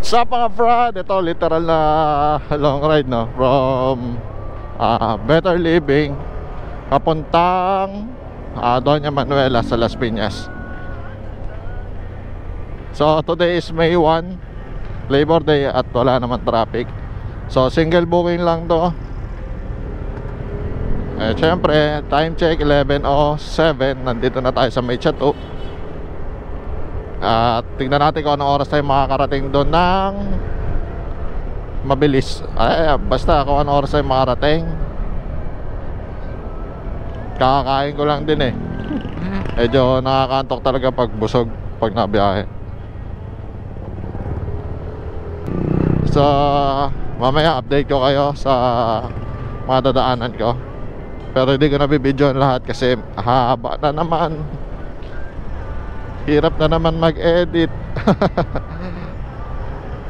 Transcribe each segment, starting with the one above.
Sa mga Brad, ito literal na long ride, no? From Better Living papuntang Doña Manuela sa Las Piñas. So today is May 1, Labor Day, at wala naman traffic. So single booking lang to. Syempre, time check 11:07. Nandito na tayo sa May Chateau. At tignan natin kung anong oras tayo makakarating doon ng mabilis. Basta kung anong oras tayo makarating. Kakakain ko lang din eh. Medyo nakakantok talaga pag busog, pag nabiyahe. So mamaya update ko kayo sa mga dadaanan ko. Pero hindi ko nabibidyoan lahat kasi haba na naman. Hirap na naman mag-edit.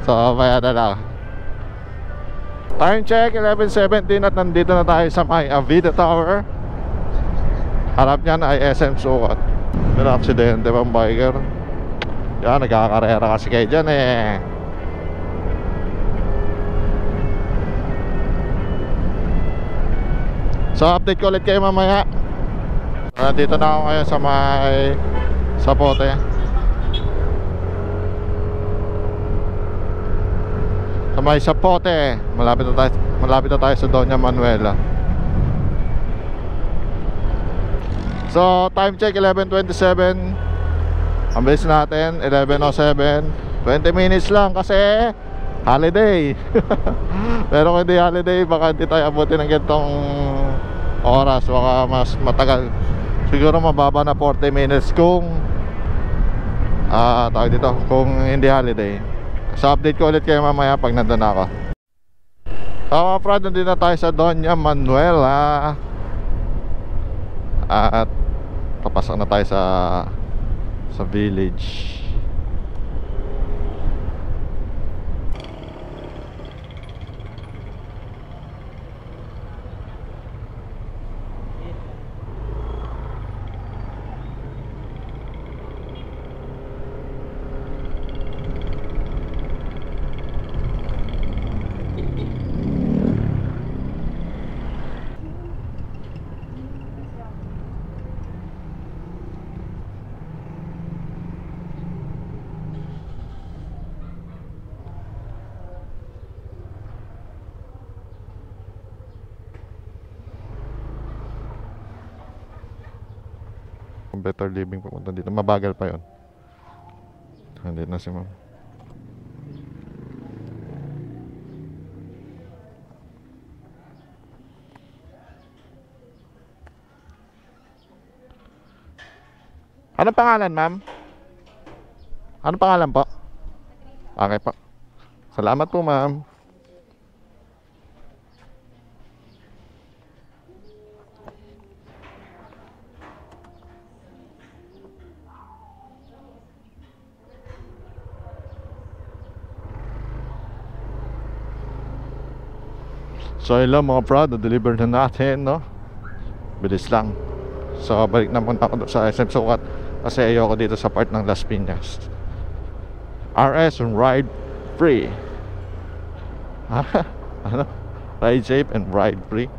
So maya na lang. Time check 11:17 at nandito na tayo sa may Avida Tower. Harap niyan ay SM Sukat. May aksidente pang biker. Yan, nagkakarera kasi kayo dyan eh. So update ko ulit kayo mamaya. Nandito na ako ngayon sa may Sapote. Sa may Sapote. Malapit na tayo sa Doña Manuela. So time check 11:27. Ang bilis natin 11:07. 20 minutes lang kasi holiday. Pero kung hindi holiday, baka hindi tayo abutin ng ganitong oras. Baka mas matagal. Siguro mababa na 40 minutes kung tawag dito, kung hindi holiday. So update ko ulit kayo mamaya pag nandun ako. Mga Brad, nandito na tayo sa Doña Manuela. At papasok na tayo sa village. Better Living papunta dito. Mabagal pa yon. Nandito na si ma'am. Anong pangalan, ma'am? Anong pangalan po? Okay po. Salamat po, ma'am. So hello mga Brad, na-deliver na natin, no? Bilis lang. So balik na punta ko sa SM Sukat kasi ayoko dito sa part ng Las Piñas. RS and ride free. Ano? Ride safe and ride free.